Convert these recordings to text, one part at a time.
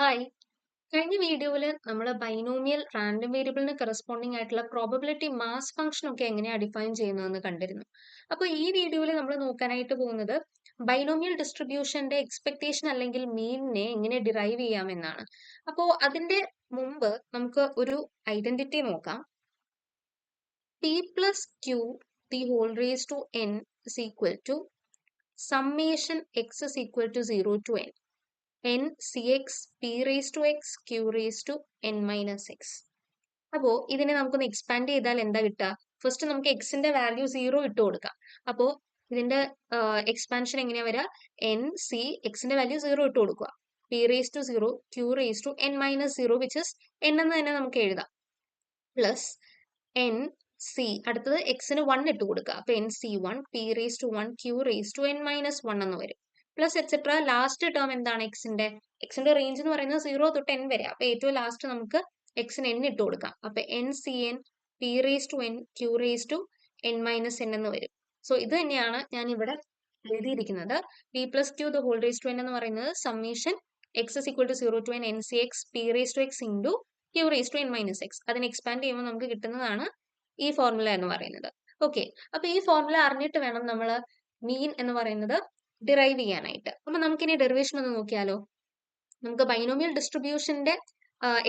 Hi. കഴിഞ്ഞ വീഡിയോയിൽ നമ്മൾ ബൈനോമിയൽ റാൻഡം വേരിയബിളിന് കറസ്പോണ്ടിങ് ആയിട്ടുള്ള പ്രോബബിലിറ്റി മാസ് ഫംഗ്ഷൻ ഒക്കെ എങ്ങനെയാണ് ഡിഫൈൻ ചെയ്യുന്നതെന്ന് കണ്ടിരുന്നു. അപ്പോൾ ഈ വീഡിയോയിൽ നമ്മൾ നോക്കാനായിട്ട് പോകുന്നത് ബൈനോമിയൽ ഡിസ്ട്രിബ്യൂഷന്റെ എക്സ്പെക്ടേഷൻ അല്ലെങ്കിൽ മീനിനെ എങ്ങനെ ഡിറൈവ് ചെയ്യാമെന്നാണ്. അപ്പോൾ അതിന്റെ മുമ്പ് നമുക്ക് ഒരു ഐഡന്റിറ്റി നോക്കാം. P plus Q the whole raise to N is equal to summation X is equal to 0 to N n cx p raised to x q raised to n minus x. അപ്പോൾ ഇതിനെ നമുക്കൊന്ന് expand ചെയ്താൽ എന്താ കിട്ടുക? First നമുക്ക് എക്സിന്റെ value 0 ഇട്ട് കൊടുക്കാം. അപ്പോൾ ഇതിന്റെ എക്സ്പാൻഷൻ എങ്ങനെയാ വരിക? എൻ സി എക്സിന്റെ വാല്യൂ 0 ഇട്ട് കൊടുക്കുക. P raise to 0 Q raise to N minus 0 which is N എന്ന് തന്നെ നമുക്ക് എഴുതാം. പ്ലസ് എൻ സി അടുത്തത് എക്സിന് 1 ഇട്ട് കൊടുക്കുക. അപ്പൊ N C 1 P raise to 1 Q raise to N minus 1 എന്ന് വരും. പ്ലസ് എക്സെട്ര ലാസ്റ്റ് ടേം എന്താണ് എക്സിന്റെ റേഞ്ച് എന്ന് പറയുന്നത് 0 തൊട്ട് n വരെ. അപ്പൊ ഏറ്റവും ലാസ്റ്റ് നമുക്ക് എക്സിന് n ഇട്ട് കൊടുക്കാം. അപ്പൊ N C N P raise to N Q raise to N minus N എന്ന് വരും. സോ ഇത് തന്നെയാണ് ഞാൻ ഇവിടെ എഴുതിയിരിക്കുന്നത്. P plus Q the whole raise to N എന്ന് പറയുന്നത് summation X is equal to 0 to N N C X P raise to X into Q raise to N minus X. അതിനെ എക്സ്പാൻഡ് ചെയ്യുമ്പോൾ നമുക്ക് കിട്ടുന്നതാണ് ഈ ഫോർമുല എന്ന് പറയുന്നത്. Okay, അപ്പൊ ഈ ഫോർമുല അറിഞ്ഞിട്ട് വേണം നമ്മൾ മീൻ എന്ന് പറയുന്നത് ഡിറൈവ് ചെയ്യാനായിട്ട്. അപ്പൊ നമുക്കിനി ഡെറിവേഷൻ ഒന്ന് നോക്കിയാലോ. നമുക്ക് ബൈനോമിയൽ ഡിസ്ട്രിബ്യൂഷന്റെ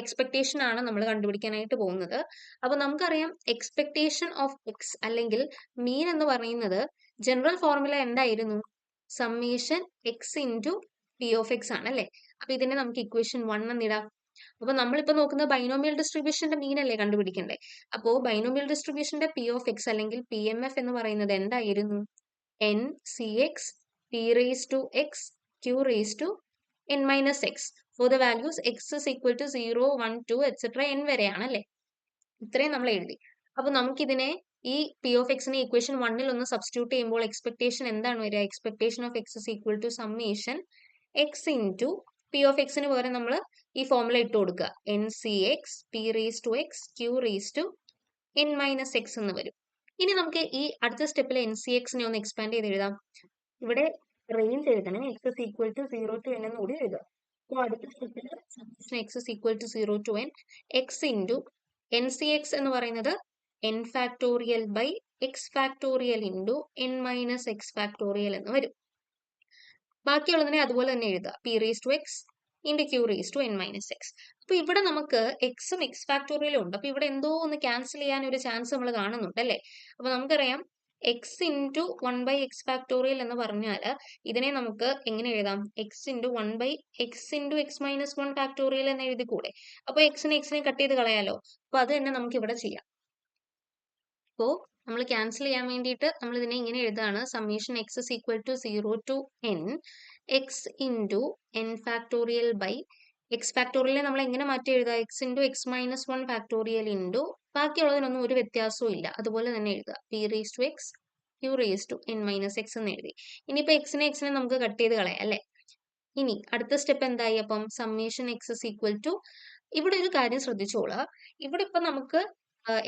എക്സ്പെക്ടേഷൻ ആണ് നമ്മൾ കണ്ടുപിടിക്കാനായിട്ട് പോകുന്നത്. അപ്പൊ നമുക്കറിയാം എക്സ്പെക്ടേഷൻ ഓഫ് എക്സ് അല്ലെങ്കിൽ മീൻ എന്ന് പറയുന്നത് ജനറൽ ഫോർമുല എന്തായിരുന്നു? Summation X into P of X ആണ് അല്ലെ. അപ്പൊ ഇതിനെ നമുക്ക് ഇക്വേഷൻ 1 എന്നിടാം. അപ്പൊ നമ്മളിപ്പോ നോക്കുന്നത് ബൈനോമിയൽ ഡിസ്ട്രിബ്യൂഷന്റെ മീൻ അല്ലേ കണ്ടുപിടിക്കണ്ടേ. അപ്പോ ബൈനോമിയൽ ഡിസ്ട്രിബ്യൂഷന്റെ പി ഓഫ് എക്സ് അല്ലെങ്കിൽ പി എം എഫ് എന്ന് പറയുന്നത് എന്തായിരുന്നു? N C X p raised to x q raised to n minus x for the values x is equal to 0 1 2 etc n വരെയാണ് അല്ലെ. ഇത്രയും നമ്മൾ എഴുതി. അപ്പൊ നമുക്കിതിനെ ഈ പി ഓഫ് എക്സിനെ ഇക്വേഷൻ 1ൽ ഒന്ന് സബ്സ്റ്റിറ്റ്യൂട്ട് ചെയ്യുമ്പോൾ എക്സ്പെക്ടേഷൻ എന്താണ് വരിക? Expectation of X is equal to summation X into P of എക്സിന് പകരം നമ്മൾ ഈ ഫോർമുല ഇട്ട് കൊടുക്കുക. N C X P raise to X Q raise to N minus X എന്ന് വരും. ഇനി നമുക്ക് ഈ അടുത്ത സ്റ്റെപ്പിൽ എൻ സി എക്സിനെ ഒന്ന് എക്സ്പാൻഡ് ചെയ്ത് എഴുതാം. ഇവിടെ റേഞ്ച് എഴുതണേ. X is equal to 0 to N എന്ന് കൂടി എഴുതുക. അപ്പോൾ അടുത്ത സ്റ്റെപ്പിൽ summation X is equal to 0 to n x into n C x എന്ന് പറയുന്നത് n factorial by X factorial into N minus X factorial എന്ന് വരും. ബാക്കിയുള്ളതിനെ അതുപോലെ തന്നെ എഴുതുക. P raise to X into Q raise to N minus x. അപ്പൊ ഇവിടെ നമുക്ക് എക്സും എക്സ് ഫാക്ടോറിയലും ഉണ്ട്. അപ്പൊ ഇവിടെ എന്തോ ഒന്ന് ക്യാൻസൽ ചെയ്യാൻ ഒരു ചാൻസ് നമ്മൾ കാണുന്നുണ്ട് അല്ലെ. അപ്പൊ നമുക്കറിയാം X into 1 by X factorial എന്ന് പറഞ്ഞാൽ ഇതിനെ നമുക്ക് എങ്ങനെ എഴുതാം? X into 1 by X into X minus 1 factorial എന്ന് എഴുതിക്കൂടെ? അപ്പൊ എക്സിനെ കട്ട് ചെയ്ത് കളയാലോ. അപ്പൊ അത് തന്നെ നമുക്ക് ഇവിടെ ചെയ്യാം. അപ്പോ നമ്മൾ ക്യാൻസൽ ചെയ്യാൻ വേണ്ടിയിട്ട് നമ്മൾ ഇതിനെ ഇങ്ങനെ എഴുതാണ്. Summation X is equal to 0 to n x into n factorial by x ഫാക്ടോറിയലിനെ നമ്മൾ എങ്ങനെ മാറ്റി എഴുതുക? X into X minus 1 factorial into ബാക്കിയുള്ളതിനൊന്നും ഒരു വ്യത്യാസവും ഇല്ല, അതുപോലെ തന്നെ എഴുതുക. P raise to X Q raise to N minus X എന്ന് എഴുതി. ഇനിയിപ്പോ എക്സിനെ നമുക്ക് കട്ട് ചെയ്ത് കളയാം അല്ലെ. ഇനി അടുത്ത സ്റ്റെപ്പ് എന്തായി? അപ്പം summation X is equal to, ഇവിടെ ഒരു കാര്യം ശ്രദ്ധിച്ചോളാം. ഇവിടെ ഇപ്പൊ നമുക്ക്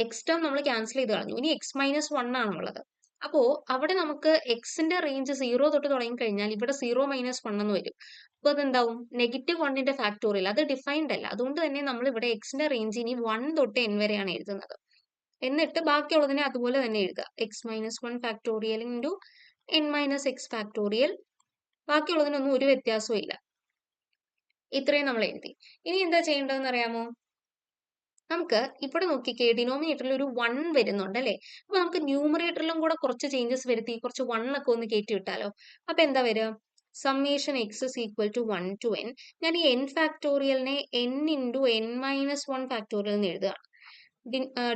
എക്സ് ടേം നമ്മൾ ക്യാൻസൽ ചെയ്ത് കളഞ്ഞു. ഇനി എക്സ് മൈനസ് 1 ആണുള്ളത്. അപ്പോ അവിടെ നമുക്ക് എക്സിന്റെ റേഞ്ച് 0 തൊട്ട് തുടങ്ങി കഴിഞ്ഞാൽ ഇവിടെ 0 മൈനസ് 1 എന്ന് വരും. അപ്പൊ അതെന്താവും? -1ന്റെ ഫാക്ടോറിയൽ. അത് ഡിഫൈൻഡ് അല്ല. അതുകൊണ്ട് തന്നെ നമ്മൾ ഇവിടെ എക്സിന്റെ റേഞ്ച് ഇനി 1 തൊട്ട് n വരെയാണ് എഴുതുന്നത്. എന്നിട്ട് ബാക്കിയുള്ളതിനെ അതുപോലെ തന്നെ എഴുതുക. X minus 1 factorial into N minus X factorial. ബാക്കിയുള്ളതിനൊന്നും ഒരു വ്യത്യാസവും ഇല്ല. ഇത്രയും നമ്മൾ എഴുതി. ഇനി എന്താ ചെയ്യേണ്ടതെന്ന് അറിയാമോ? നമുക്ക് ഇവിടെ നോക്കിക്കേ, ഡിനോമിനേറ്ററിൽ ഒരു 1 വരുന്നുണ്ട് അല്ലെ. അപ്പൊ നമുക്ക് ന്യൂമറേറ്ററിലും കൂടെ കുറച്ച് ചേഞ്ചസ് വരുത്തി കുറച്ച് 1 ഒക്കെ ഒന്ന് കയറ്റി വിട്ടാലോ. അപ്പൊ എന്താ വരിക? Summation X is equal to 1 to n. ഞാൻ ഈ എൻ ഫാക്ടോറിയലിനെ n into N minus 1 factorial എന്ന് എഴുതുകയാണ്.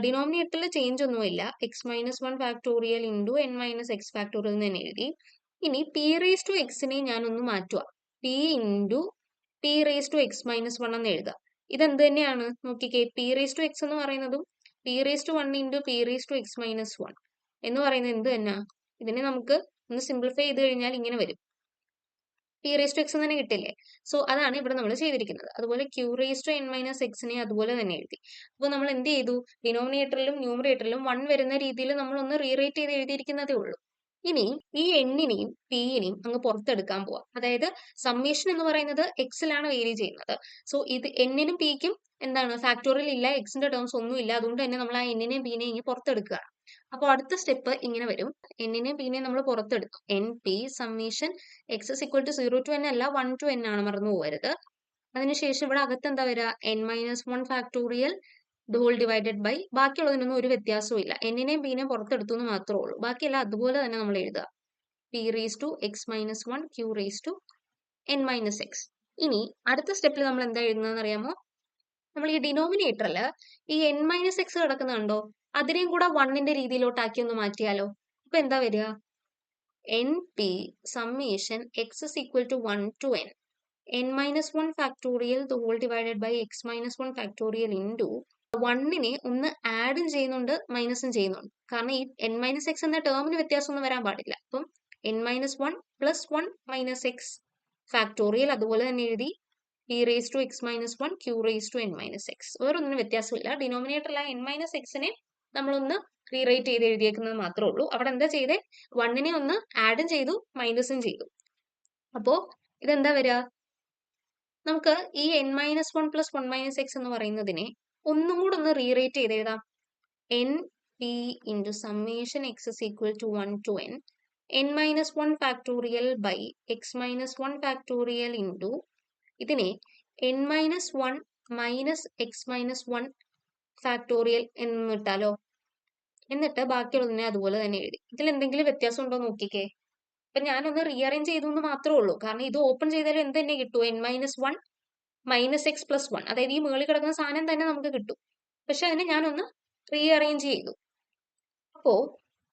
ഡിനോമിനേറ്ററിൽ ചേഞ്ച് ഒന്നുമില്ല. X minus 1 factorial into N minus X factorial എന്ന് തന്നെ എഴുതി. ഇനി പി റേസ് ടു എക്സിനെ ഞാനൊന്ന് മാറ്റുക. P into P raise to X minus 1 എന്ന് എഴുതുക. ഇതെന്ത് തന്നെയാണ് നോക്കിക്കേ. പി റേസ് ടു എക്സ് എന്ന് പറയുന്നതും P raise to 1 into P raise to X minus 1 എന്ന് പറയുന്നത് എന്ത് തന്നെ? ഇതിനെ നമുക്ക് ഒന്ന് സിംപ്ലിഫൈ ചെയ്ത് കഴിഞ്ഞാൽ ഇങ്ങനെ വരും. പി റേസ് ടു എക്സ് തന്നെ കിട്ടില്ലേ. സോ അതാണ് ഇവിടെ നമ്മൾ ചെയ്തിരിക്കുന്നത്. അതുപോലെ q raise to N minus എക്സിനെ അതുപോലെ തന്നെ എഴുതി. അപ്പോൾ നമ്മൾ എന്ത് ചെയ്തു? ഡിനോമിനേറ്ററിലും ന്യൂമറേറ്ററിലും 1 വരുന്ന രീതിയിൽ നമ്മൾ ഒന്ന് റീറേറ്റ് ചെയ്ത് എഴുതിയിരിക്കുന്നതേ ഉള്ളൂ. ഇനി ഈ എണ്ണിനെയും പിയിനെയും അങ്ങ് പുറത്തെടുക്കാൻ പോവാം. അതായത് സമ്മേഷൻ എന്ന് പറയുന്നത് എക്സിലാണ് വേരി ചെയ്യുന്നത്. സോ ഇത് എന്നിനും പിക്കും എന്താണ് ഫാക്ടോറിയൽ ഇല്ല, എക്സിന്റെ ടേംസ് ഒന്നും ഇല്ല. അതുകൊണ്ട് തന്നെ നമ്മൾ ആ എന്നിനെയും പിന്നെയും ഇനി പുറത്തെടുക്കുക. അപ്പോൾ അടുത്ത സ്റ്റെപ്പ് ഇങ്ങനെ വരും. എന്നിനെയും പിന്നെയും നമ്മൾ പുറത്തെടുക്കും. N p summation X is equal to 0 to n അല്ല 1 ടു എൻ ആണ്, മറന്നു പോകരുത്. അതിനുശേഷം ഇവിടെ അകത്ത് എന്താ വരിക, n minus 1 factorial the whole divided by, ബാക്കിയുള്ളതിനൊന്നും ഒരു വ്യത്യാസവും ഇല്ല. എന്നിനെയും പിന്നെയും പുറത്തെടുത്തു എന്ന് മാത്രമേ ഉള്ളൂ. ബാക്കിയെല്ലാം അതുപോലെ തന്നെ നമ്മൾ എഴുതുക. P raise to X minus 1 Q raise to N minus X. ഇനി അടുത്ത സ്റ്റെപ്പിൽ നമ്മൾ എന്താ എഴുതുന്നതെന്ന് അറിയാമോ? നമ്മൾ ഈ ഡിനോമിനേറ്ററിൽ ഈ എൻ മൈനസ് എക്സ് കിടക്കുന്നുണ്ടോ, അതിനെയും കൂടെ 1ന്റെ രീതിയിലോട്ടാക്കി ഒന്ന് മാറ്റിയാലോ? അപ്പൊ എന്താ വരിക, n p summation X is equal to 1 to N n minus 1 factorial the whole divided by x minus 1 factorial into 1നെ ഒന്ന് ആഡും ചെയ്യുന്നുണ്ട് മൈനസും ചെയ്യുന്നുണ്ട്. കാരണം ഈ എൻ മൈനസ് എക്സ് എന്ന ടേമിന് വ്യത്യാസമൊന്നും വരാൻ പാടില്ല. അപ്പം n minus 1 plus 1 minus X factorial അതുപോലെ തന്നെ എഴുതി. P raise to X minus 1 Q raise to N minus x. വേറൊന്നിനും വ്യത്യാസമില്ല. ഡിനോമിനേറ്ററിലെ എൻ മൈനസ് എക്സിനെ നമ്മളൊന്ന് റീറൈറ്റ് ചെയ്ത് എഴുതിയേക്കുന്നത് മാത്രമേ ഉള്ളൂ. അവിടെ എന്താ ചെയ്തേ, 1നെ ഒന്ന് ആഡും ചെയ്തു മൈനസും ചെയ്തു. അപ്പോ ഇതെന്താ വരിക, നമുക്ക് ഈ n minus 1 plus 1 minus X എന്ന് പറയുന്നതിനെ ഒന്നും കൂടെ ഒന്ന് റീറേറ്റ് ചെയ്ത് എഴുതാം. N P into summation X is equal to 1 to N n minus 1 factorial by x minus 1 factorial into ഇതിനെ n minus 1 minus x minus 1 factorial എന്നിട്ടാലോ. എന്നിട്ട് ബാക്കിയുള്ളതിനെ അതുപോലെ തന്നെ എഴുതി. ഇതിൽ എന്തെങ്കിലും വ്യത്യാസം ഉണ്ടോ നോക്കിക്കേ. അപ്പൊ ഞാനൊന്ന് റീഅറേഞ്ച് ചെയ്തു എന്ന് മാത്രമേ ഉള്ളൂ. കാരണം ഇത് ഓപ്പൺ ചെയ്താലും എന്ത് തന്നെ കിട്ടും, N minus 1 minus X plus 1, അതായത് ഈ മുകളിൽ കിടക്കുന്ന സാധനം തന്നെ നമുക്ക് കിട്ടും. പക്ഷെ അതിനെ ഞാനൊന്ന് റീഅറേഞ്ച് ചെയ്തു. അപ്പോ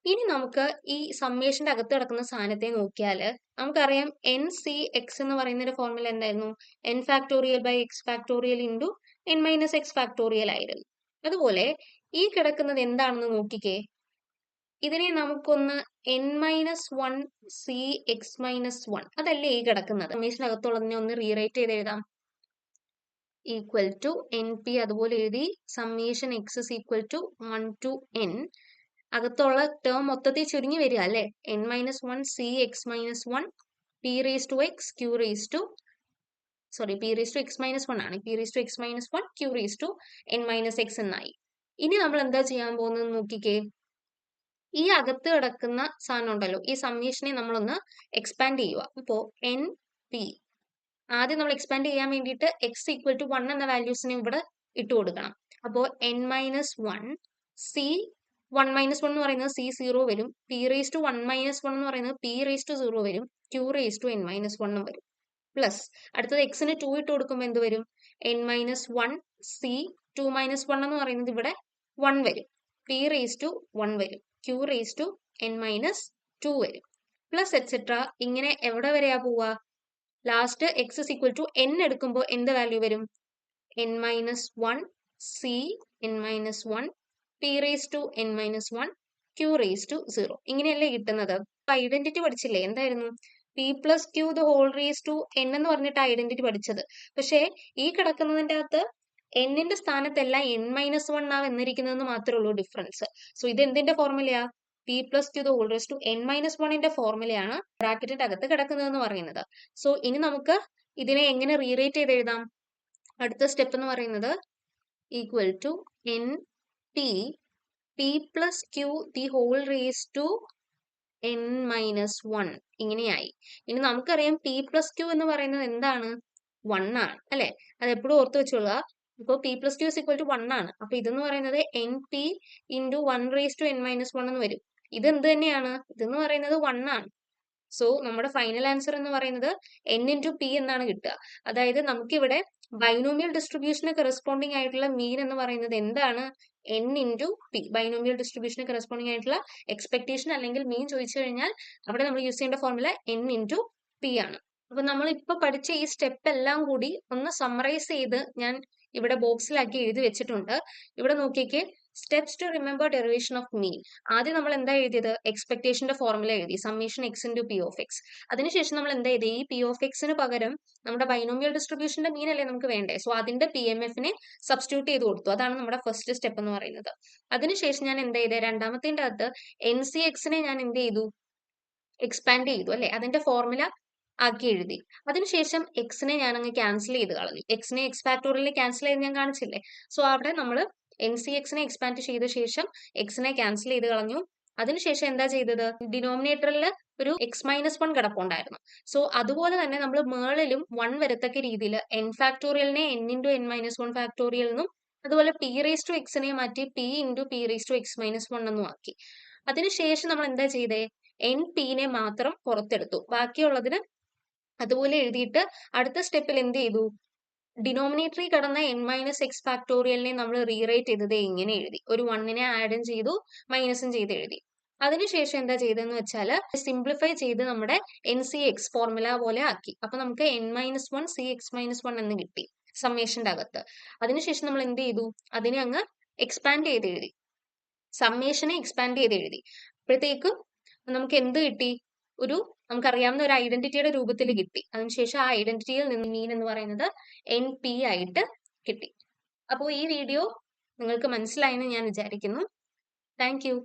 ഇനി നമുക്ക് ഈ സമ്മേഷന്റെ അകത്ത് കിടക്കുന്ന സാധനത്തെ നോക്കിയാൽ നമുക്കറിയാം എൻ സി എക്സ് എന്ന് പറയുന്ന ഒരു ഫോർമുല എന്തായിരുന്നു, N factorial by X factorial into N minus X factorial ആയിരുന്നു. അതുപോലെ ഈ കിടക്കുന്നത് എന്താണെന്ന് നോക്കിക്കേ. ഇതിനെ നമുക്കൊന്ന് N minus 1 C X minus 1, അതല്ലേ ഈ കിടക്കുന്നത്. സമ്മേഷനകത്തുള്ളതിനെ ഒന്ന് റീറൈറ്റ് ചെയ്ത് എഴുതാം. ഈക്വൽ ടു എൻ പി അതുപോലെ എഴുതി. Summation X is equal to 1 to N, അകത്തുള്ള ടേം മൊത്തത്തിൽ ചുരുങ്ങി വരിക അല്ലെ. N minus 1 C X minus 1 P raise to X Q raise to, sorry P raise to X minus 1 ആണ്, P raise to X minus 1 Q raise to N minus X എന്നായി. ഇനി നമ്മൾ എന്താ ചെയ്യാൻ പോകുന്നത് നോക്കിക്കേ. ഈ അകത്ത് കിടക്കുന്ന സാധനം ഉണ്ടല്ലോ, ഈ സമ്മേഷനെ നമ്മളൊന്ന് എക്സ്പാൻഡ് ചെയ്യുക. അപ്പോ എൻ പി ആദ്യം നമ്മൾ എക്സ്പാൻഡ് ചെയ്യാൻ വേണ്ടിയിട്ട് എക്സ് ഈക്വൽ ടു 1 എന്ന വാല്യൂസിനെ ഇവിടെ ഇട്ട് കൊടുക്കണം. അപ്പോൾ എൻ മൈനസ് 1 സി 1 മൈനസ് 1 എന്ന് പറയുന്നത് സി 0 വരും. പി റേസ് ടു 1 മൈനസ് 1 എന്ന് പറയുന്നത് പി റേസ് ടു 0 വരും. Q raise to N minus 1 വരും. പ്ലസ് അടുത്തത് എക്സിന് 2 ഇട്ട് കൊടുക്കുമ്പോൾ എന്ത് വരും, എൻ മൈനസ് 1 സി 2 മൈനസ് 1 എന്ന് പറയുന്നത് ഇവിടെ 1 വരും. പി റേസ് ടു 1 വരും. Q raise to N minus 2 വരും. പ്ലസ് എക്സെട്ര ഇങ്ങനെ എവിടെ വരെയാ പോവുക, last X is equal to N എടുക്കുമ്പോൾ എന്ത് വാല്യൂ വരും, N minus 1 C N minus 1 P raise to N minus 1 Q raise to 0. ഇങ്ങനെയല്ലേ കിട്ടുന്നത്. ഐഡന്റിറ്റി പഠിച്ചില്ലേ, എന്തായിരുന്നു, P plus Q the whole raise to N എന്ന് പറഞ്ഞിട്ട് ഐഡന്റിറ്റി പഠിച്ചത്. പക്ഷേ ഈ കിടക്കുന്നതിന്റെ അകത്ത് എന്നിന്റെ സ്ഥാനത്തല്ല എൻ മൈനസ് 1 ആ വന്നിരിക്കുന്നതെന്ന് മാത്രമേ ഉള്ളൂ ഡിഫറൻസ്. സോ ഇത് എന്തിന്റെ ഫോർമുലയാ, p plus Q the whole raise to N minus 1ന്റെ ഫോർമുലയാണ് ബ്രാക്കറ്റിന്റെ അകത്ത് കിടക്കുന്നതെന്ന് പറയുന്നത്. സോ ഇനി നമുക്ക് ഇതിനെ എങ്ങനെ റീറേറ്റ് ചെയ്ത് എഴുതാം. അടുത്ത സ്റ്റെപ്പ് എന്ന് പറയുന്നത് equal to N P P plus Q the whole raise to N minus 1 ഇങ്ങനെയായി. ഇനി നമുക്കറിയാം പി പ്ലസ് ക്യൂ എന്ന് പറയുന്നത് എന്താണ്, 1 ആണ് അല്ലെ. അത് എപ്പോഴും ഓർത്ത് വെച്ചോളുക. ഇപ്പോൾ P plus Q is equal to 1 ആണ്. അപ്പൊ ഇതെന്ന് പറയുന്നത് N P into 1 raise to N minus 1 എന്ന് വരും. ഇത് എന്ത് തന്നെയാണ്, ഇതെന്ന് പറയുന്നത് 1 ആണ്. സോ നമ്മുടെ ഫൈനൽ ആൻസർ എന്ന് പറയുന്നത് എൻ ഇൻറ്റു പി എന്നാണ് കിട്ടുക. അതായത് നമുക്കിവിടെ ബൈനോമിയൽ ഡിസ്ട്രിബ്യൂഷന് കറസ്പോണ്ടിങ് ആയിട്ടുള്ള മീൻ എന്ന് പറയുന്നത് എന്താണ്, എൻ ഇൻറ്റു പി. ബൈനോമിയൽ ഡിസ്ട്രിബ്യൂഷന് കറസ്പോണ്ടിങ് ആയിട്ടുള്ള എക്സ്പെക്ടേഷൻ അല്ലെങ്കിൽ മീൻ ചോദിച്ചു കഴിഞ്ഞാൽ അവിടെ നമ്മൾ യൂസ് ചെയ്യേണ്ട ഫോർമുല എൻ ഇൻറ്റു പി ആണ്. അപ്പൊ നമ്മൾ ഇപ്പൊ പഠിച്ച ഈ സ്റ്റെപ്പ് എല്ലാം കൂടി ഒന്ന് സമ്മറൈസ് ചെയ്ത് ഞാൻ ഇവിടെ ബോക്സിലാക്കി എഴുതി വെച്ചിട്ടുണ്ട്. ഇവിടെ നോക്കിക്കേ, steps to remember derivation of mean. ആദ്യം നമ്മൾ എന്താ എഴുതിയത്, എക്സ്പെക്ടേഷന്റെ ഫോർമുല എഴുതി, summation X into P of X. അതിനുശേഷം നമ്മൾ എന്താ ചെയ്തത്, ഈ പി ഓഫ് എക്സിന് പകരം നമ്മുടെ ബൈനോമിയൽ ഡിസ്ട്രിബ്യൂഷന്റെ മീൻ അല്ലേ നമുക്ക് വേണ്ടേ. സോ അതിന്റെ പി എം എഫിനെ സബ്സ്റ്റിറ്റ്യൂട്ട് ചെയ്ത് കൊടുത്തു. അതാണ് നമ്മുടെ ഫസ്റ്റ് സ്റ്റെപ്പ് എന്ന് പറയുന്നത്. അതിനുശേഷം ഞാൻ എന്താ ചെയ്തത്, രണ്ടാമത്തെ അകത്ത് എൻ സി എക്സിനെ ഞാൻ എന്ത് ചെയ്തു, എക്സ്പാൻഡ് ചെയ്തു അല്ലെ, അതിന്റെ ഫോർമുല ആക്കി എഴുതി. അതിനുശേഷം എക്സിനെ ഞാൻ അങ്ങ് ക്യാൻസൽ ചെയ്ത് കളഞ്ഞു. എക്സിനെ എക്സ് ഫാക്ടോറിയൽ ക്യാൻസൽ ചെയ്ത് ഞാൻ കാണിച്ചില്ലേ. സോ അവിടെ നമ്മൾ എൻ സി എക്സിനെ എക്സ്പാൻഡ് ചെയ്ത ശേഷം എക്സിനെ ക്യാൻസൽ ചെയ്ത് കളഞ്ഞു. അതിനുശേഷം എന്താ ചെയ്തത്, ഡിനോമിനേറ്ററിൽ ഒരു x-1 കിടപ്പുണ്ടായിരുന്നു. സോ അതുപോലെ തന്നെ നമ്മൾ മേളിലും 1 വരത്തക്ക രീതിയിൽ എൻ ഫാക്ടോറിയലിനെ n×n-1 ഫാക്ടോറിയൽ എന്നും അതുപോലെ p റേസ് ടു എക്സിനെ മാറ്റി p×p റേസ് ടു x-1 എന്നും ആക്കി. അതിനുശേഷം നമ്മൾ എന്താ ചെയ്തേ, എൻ പിനെ മാത്രം പുറത്തെടുത്തു, ബാക്കിയുള്ളതിന് അതുപോലെ എഴുതിയിട്ട് അടുത്ത സ്റ്റെപ്പിൽ എന്ത് ചെയ്തു, ഡിനോമിനേറ്ററിൽ കിടന്ന n-x ഫാക്ടോറിയലിനെ നമ്മൾ റീറൈറ്റ് ചെയ്തത് ഇങ്ങനെ എഴുതി, ഒരു 1നെ ആഡും ചെയ്തു മൈനസും ചെയ്ത് എഴുതി. അതിനുശേഷം എന്താ ചെയ്തതെന്ന് വെച്ചാൽ സിംപ്ലിഫൈ ചെയ്ത് നമ്മുടെ എൻ സി എക്സ് ഫോർമുല പോലെ ആക്കി. അപ്പൊ നമുക്ക് n-1 cx-1 എന്ന് കിട്ടി സമ്മേഷന്റെ അകത്ത്. അതിനുശേഷം നമ്മൾ എന്ത് ചെയ്തു, അതിനെ അങ്ങ് എക്സ്പാൻഡ് ചെയ്ത് എഴുതി, സമ്മേഷനെ എക്സ്പാൻഡ് ചെയ്ത് എഴുതി. അപ്പോഴത്തേക്കും നമുക്ക് എന്ത് കിട്ടി, ഒരു നമുക്കറിയാവുന്ന ഒരു ഐഡന്റിറ്റിയുടെ രൂപത്തിൽ കിട്ടി. അതിനുശേഷം ആ ഐഡന്റിറ്റിയിൽ നിന്ന് മീൻ എന്ന് പറയുന്നത് എൻ പി ആയിട്ട് കിട്ടി. അപ്പോൾ ഈ വീഡിയോ നിങ്ങൾക്ക് മനസ്സിലായെന്ന് ഞാൻ വിചാരിക്കുന്നു. Thank you.